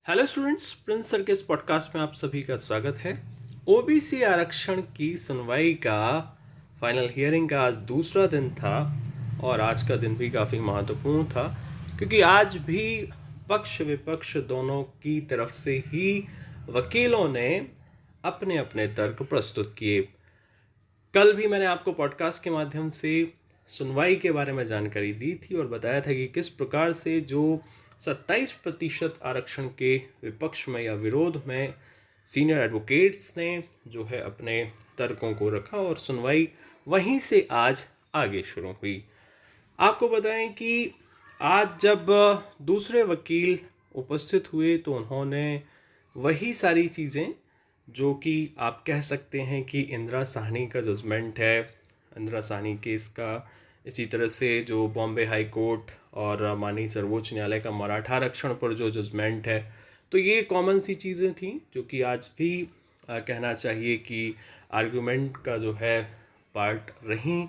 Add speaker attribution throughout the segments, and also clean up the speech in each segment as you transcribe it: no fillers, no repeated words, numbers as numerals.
Speaker 1: Hello students, Prince sir के इस podcast में आप सभी का स्वागत है। ओबीसी आरक्षण की सुनवाई का फाइनल हियरिंग का आज दूसरा दिन था और आज का दिन भी काफ़ी महत्वपूर्ण था क्योंकि आज भी पक्ष विपक्ष दोनों की तरफ से ही वकीलों ने अपने अपने तर्क प्रस्तुत किए। कल भी मैंने आपको पॉडकास्ट के माध्यम से सुनवाई के बारे में जानकारी दी थी और बताया था कि किस प्रकार से जो 27% आरक्षण के विपक्ष में या विरोध में सीनियर एडवोकेट्स ने जो है अपने तर्कों को रखा और सुनवाई वहीं से आज आगे शुरू हुई। आपको बताएं कि आज जब दूसरे वकील उपस्थित हुए तो उन्होंने वही सारी चीज़ें जो कि आप कह सकते हैं कि इंदिरा साहनी का जजमेंट है, इंदिरा साहनी केस का, इसी तरह से जो बॉम्बे हाई कोर्ट और माननीय सर्वोच्च न्यायालय का मराठा आरक्षण पर जो जजमेंट है, तो ये कॉमन सी चीज़ें थी जो कि आज भी कहना चाहिए कि आर्गुमेंट का जो है पार्ट रहीं।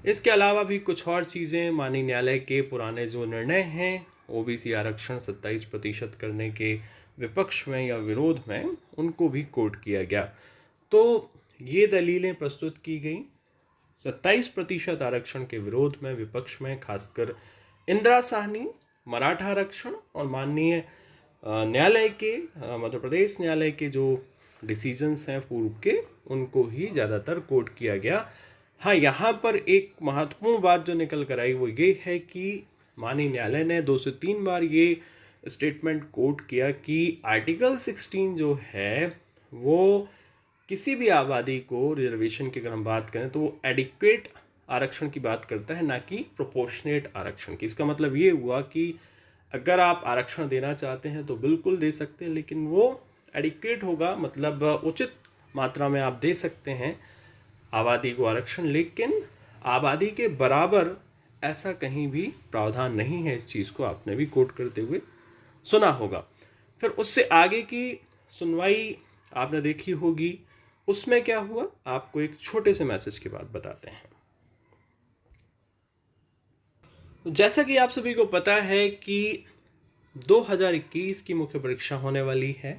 Speaker 1: इसके अलावा भी कुछ और चीज़ें माननीय न्यायालय के पुराने जो निर्णय हैं ओबीसी आरक्षण 27% करने के विपक्ष में या विरोध में, उनको भी कोट किया गया। तो ये दलीलें प्रस्तुत की गई 27% आरक्षण के विरोध में, विपक्ष में खासकर इंदिरा साहनी, मराठा आरक्षण और माननीय न्यायालय के मध्य प्रदेश न्यायालय के जो डिसीजंस हैं पूर्व के, उनको ही ज़्यादातर कोट किया गया। हाँ, यहाँ पर एक महत्वपूर्ण बात जो निकल कर आई वो ये है कि माननीय न्यायालय ने 2 से 3 बार ये स्टेटमेंट कोट किया कि आर्टिकल 16 जो है वो किसी भी आबादी को रिजर्वेशन की अगर हम बात करें तो वो एडिक्वेट आरक्षण की बात करता है, ना कि प्रोपोर्शनेट आरक्षण की। इसका मतलब ये हुआ कि अगर आप आरक्षण देना चाहते हैं तो बिल्कुल दे सकते हैं, लेकिन वो एडिक्वेट होगा, मतलब उचित मात्रा में आप दे सकते हैं आबादी को आरक्षण, लेकिन आबादी के बराबर ऐसा कहीं भी प्रावधान नहीं है। इस चीज़ को आपने भी कोट करते हुए सुना होगा। फिर उससे आगे की सुनवाई आपने देखी होगी, उसमें क्या हुआ आपको एक छोटे से मैसेज के बाद बताते हैं। जैसा कि आप सभी को पता है कि 2021 की मुख्य परीक्षा होने वाली है।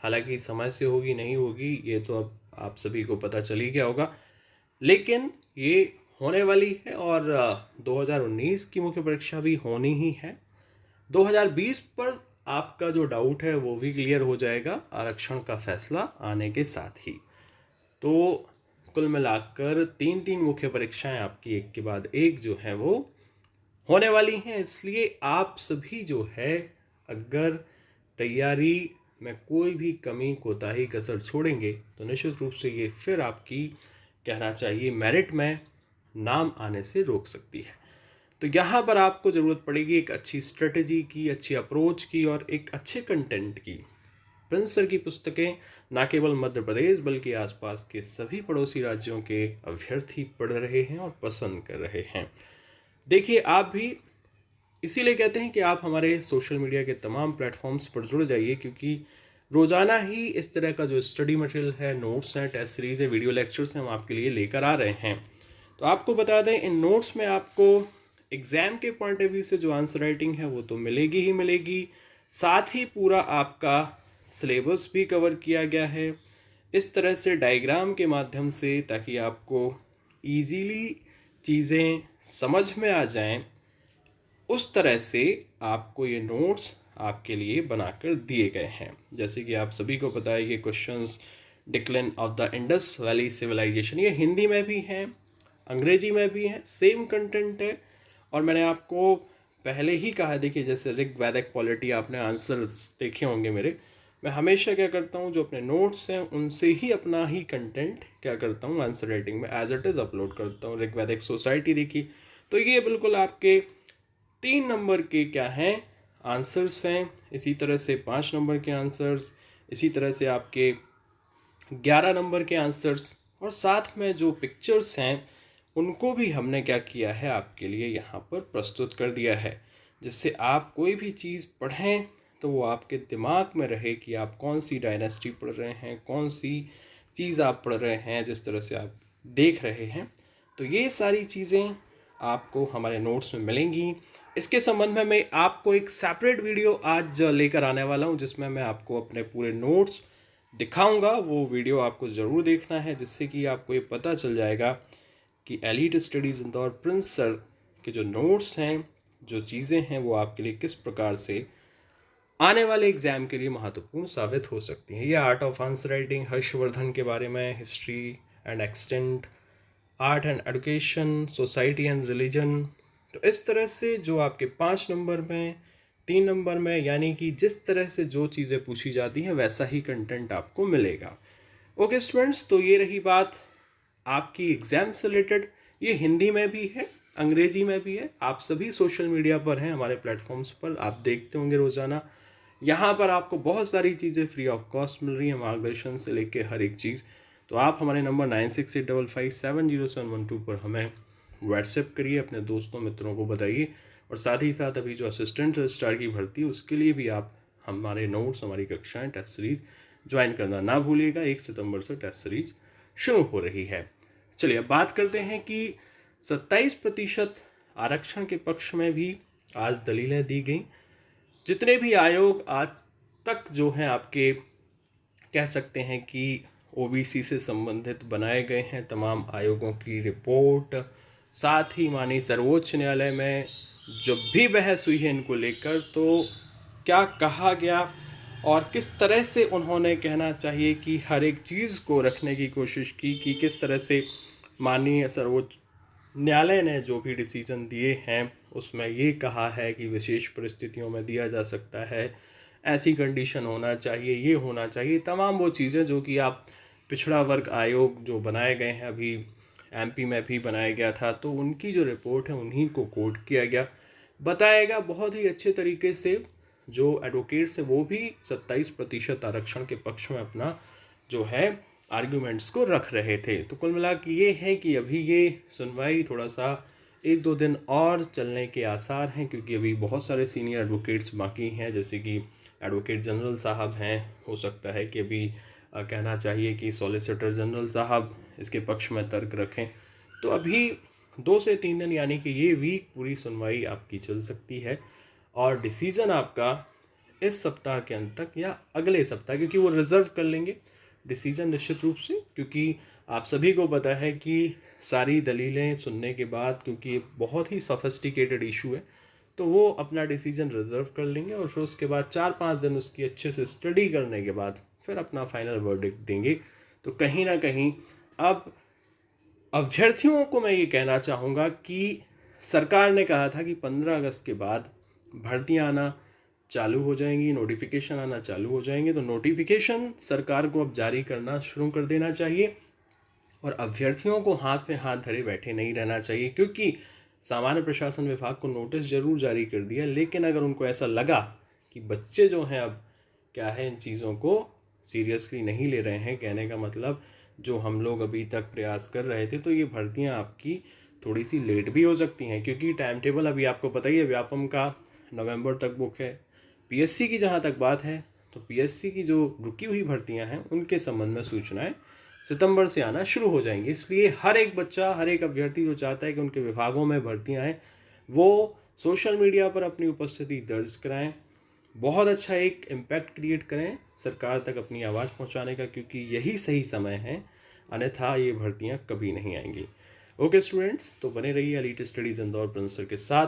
Speaker 1: हालांकि समय से होगी नहीं होगी ये तो अब आप सभी को पता चल ही गया होगा, लेकिन ये होने वाली है और 2019 की मुख्य परीक्षा भी होनी ही है। 2020 पर आपका जो डाउट है वो भी क्लियर हो जाएगा आरक्षण का फैसला आने के साथ ही। तो कुल मिलाकर 3 मुख्य परीक्षाएं आपकी एक के बाद एक जो है वो होने वाली हैं। इसलिए आप सभी जो है अगर तैयारी में कोई भी कमी कोताही कसर छोड़ेंगे तो निश्चित रूप से ये फिर आपकी कहना चाहिए मेरिट में नाम आने से रोक सकती है। तो यहाँ पर आपको ज़रूरत पड़ेगी एक अच्छी स्ट्रेटजी की, अच्छी अप्रोच की और एक अच्छे कंटेंट की। प्रिंस सर की पुस्तकें न केवल मध्य प्रदेश बल्कि आसपास के सभी पड़ोसी राज्यों के अभ्यर्थी पढ़ रहे हैं और पसंद कर रहे हैं। देखिए, आप भी इसीलिए कहते हैं कि आप हमारे सोशल मीडिया के तमाम प्लेटफॉर्म्स पर जुड़ जाइए, क्योंकि रोज़ाना ही इस तरह का जो स्टडी मटेरियल है, नोट्स हैं, टेस्ट सीरीज़ है, वीडियो लेक्चर्स हैं, हम आपके लिए लेकर आ रहे हैं। तो आपको बता दें, इन नोट्स में आपको एग्ज़ाम के पॉइंट ऑफ व्यू से जो आंसर राइटिंग है वो तो मिलेगी ही मिलेगी, साथ ही पूरा आपका सिलेबस भी कवर किया गया है इस तरह से डायग्राम के माध्यम से, ताकि आपको ईजीली चीज़ें समझ में आ जाएं। उस तरह से आपको ये नोट्स आपके लिए बनाकर दिए गए हैं। जैसे कि आप सभी को पता है, ये questions decline of the Indus valley civilization, ये हिंदी में भी हैं, अंग्रेजी में भी हैं, सेम कंटेंट है। और मैंने आपको पहले ही कहा, देखिए जैसे ऋग वैदिक पॉलिटी आपने आंसर्स देखे होंगे मेरे, मैं हमेशा क्या करता हूँ, जो अपने नोट्स हैं उनसे ही अपना ही कंटेंट क्या करता हूँ आंसर राइटिंग में एज इट इज़ अपलोड करता हूँ। ऋग वैदिक सोसाइटी देखी, तो ये बिल्कुल आपके 3 नंबर के क्या हैं आंसर्स हैं, इसी तरह से 5 नंबर के आंसर्स, इसी तरह से आपके 11 नंबर के आंसर्स, और साथ में जो पिक्चर्स हैं उनको भी हमने क्या किया है आपके लिए यहाँ पर प्रस्तुत कर दिया है, जिससे आप कोई भी चीज़ पढ़ें तो वो आपके दिमाग में रहे कि आप कौन सी डायनेस्टी पढ़ रहे हैं, कौन सी चीज़ आप पढ़ रहे हैं, जिस तरह से आप देख रहे हैं। तो ये सारी चीज़ें आपको हमारे नोट्स में मिलेंगी। इसके संबंध में मैं आपको एक सेपरेट वीडियो आज लेकर आने वाला हूं, जिसमें मैं आपको अपने पूरे नोट्स दिखाऊंगा। वो वीडियो आपको ज़रूर देखना है, जिससे कि आपको ये पता चल जाएगा कि elite studies Indore Prince sir के जो नोट्स हैं, जो चीज़ें हैं, वो आपके लिए किस प्रकार से आने वाले एग्ज़ाम के लिए महत्वपूर्ण साबित हो सकती हैं। ये art of answer writing Harshvardhan के बारे में, history and extent, art and education, society and religion. तो इस तरह से जो आपके 5 नंबर में, 3 नंबर में, यानी कि जिस तरह से जो चीज़ें पूछी जाती हैं वैसा ही कंटेंट आपको मिलेगा। ओके स्टूडेंट्स, तो ये रही बात आपकी एग्ज़ाम से रिलेटेड। ये हिंदी में भी है, अंग्रेजी में भी है। आप सभी सोशल मीडिया पर हैं, हमारे प्लेटफॉर्म्स पर आप देखते होंगे रोज़ाना। यहाँ पर आपको बहुत सारी चीज़ें फ्री ऑफ कॉस्ट मिल रही हैं, मार्गदर्शन से लेके हर एक चीज़। तो आप हमारे नंबर 9685570712 पर हमें व्हाट्सएप करिए, अपने दोस्तों मित्रों को बताइए, और साथ ही साथ अभी जो असिस्टेंट रजिस्ट्रार की भर्ती है उसके लिए भी आप हमारे नोट्स, हमारी कक्षाएं, टेस्ट सीरीज़ ज्वाइन करना ना भूलिएगा। 1 सितंबर से टेस्ट सीरीज़ शुरू हो रही है। चलिए अब बात करते हैं कि 27% आरक्षण के पक्ष में भी आज दलीलें दी गई। जितने भी आयोग आज तक जो हैं आपके कह सकते हैं कि ओबीसी से संबंधित बनाए गए हैं, तमाम आयोगों की रिपोर्ट, साथ ही माननीय सर्वोच्च न्यायालय में जब भी बहस हुई है इनको लेकर, तो क्या कहा गया और किस तरह से उन्होंने कहना चाहिए कि हर एक चीज़ को रखने की कोशिश की कि किस तरह से माननीय सर्वोच्च न्यायालय ने जो भी डिसीजन दिए हैं उसमें ये कहा है कि विशेष परिस्थितियों में दिया जा सकता है, ऐसी कंडीशन होना चाहिए, ये होना चाहिए, तमाम वो चीज़ें जो कि आप पिछड़ा वर्ग आयोग जो बनाए गए हैं, अभी एमपी में भी बनाया गया था, तो उनकी जो रिपोर्ट है उन्हीं को कोट किया गया, बताएगा बहुत ही अच्छे तरीके से। जो एडवोकेट्स है वो भी 27% आरक्षण के पक्ष में अपना जो है आर्ग्यूमेंट्स को रख रहे थे। तो कुल मिला के ये है कि अभी ये सुनवाई थोड़ा सा 1-2 दिन और चलने के आसार हैं, क्योंकि अभी बहुत सारे सीनियर एडवोकेट्स बाकी हैं, जैसे कि एडवोकेट जनरल साहब हैं, हो सकता है कि अभी कहना चाहिए कि सॉलिसिटर जनरल साहब इसके पक्ष में तर्क रखें। तो अभी 2 से 3 दिन यानी कि ये वीक पूरी सुनवाई आपकी चल सकती है, और डिसीज़न आपका इस सप्ताह के अंत तक या अगले सप्ताह, क्योंकि वो रिजर्व कर लेंगे डिसीज़न निश्चित रूप से, क्योंकि आप सभी को पता है कि सारी दलीलें सुनने के बाद, क्योंकि ये बहुत ही सोफिस्टिकेटेड इशू है, तो वो अपना डिसीजन रिजर्व कर लेंगे और फिर उसके बाद 4-5 दिन उसकी अच्छे से स्टडी करने के बाद फिर अपना फाइनल वर्डिक्ट देंगे। तो कहीं ना कहीं अब अभ्यर्थियों को मैं ये कहना चाहूँगा कि सरकार ने कहा था कि 15 अगस्त के बाद भर्तियाँ आना चालू हो जाएंगी, नोटिफिकेशन आना चालू हो जाएंगे। तो नोटिफिकेशन सरकार को अब जारी करना शुरू कर देना चाहिए, और अभ्यर्थियों को हाथ में हाथ धरे बैठे नहीं रहना चाहिए, क्योंकि सामान्य प्रशासन विभाग को नोटिस जरूर जारी कर दिया, लेकिन अगर उनको ऐसा लगा कि बच्चे जो हैं अब क्या है इन चीज़ों को सीरियसली नहीं ले रहे हैं, कहने का मतलब जो हम लोग अभी तक प्रयास कर रहे थे, तो ये भर्तियां आपकी थोड़ी सी लेट भी हो सकती हैं, क्योंकि टाइम टेबल अभी आपको पता ही है, व्यापम का नवंबर तक बुक है। पीएससी की जहाँ तक बात है, तो पीएससी की जो रुकी हुई भर्तियां हैं उनके संबंध में सूचनाएं सितंबर से आना शुरू हो जाएंगी। इसलिए हर एक बच्चा, हर एक अभ्यर्थी जो चाहता है कि उनके विभागों में भर्तियां हैं, वो सोशल मीडिया पर अपनी उपस्थिति दर्ज कराएं, बहुत अच्छा एक इम्पैक्ट क्रिएट करें सरकार तक अपनी आवाज़ पहुंचाने का, क्योंकि यही सही समय है, अन्यथा ये भर्तियां कभी नहीं आएंगी। ओके स्टूडेंट्स, तो बने रहिए एलीट स्टडीज़ इंदौर प्रिंसर के साथ।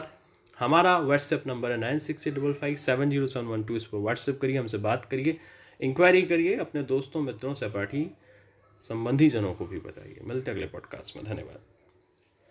Speaker 1: हमारा व्हाट्सएप नंबर है 9685570712। इस पर व्हाट्सएप करिए, हमसे बात करिए, इंक्वायरी करिए, अपने दोस्तों, मित्रों, सहपाठी, संबंधी जनों को भी बताइए। मिलते अगले पॉडकास्ट में। धन्यवाद।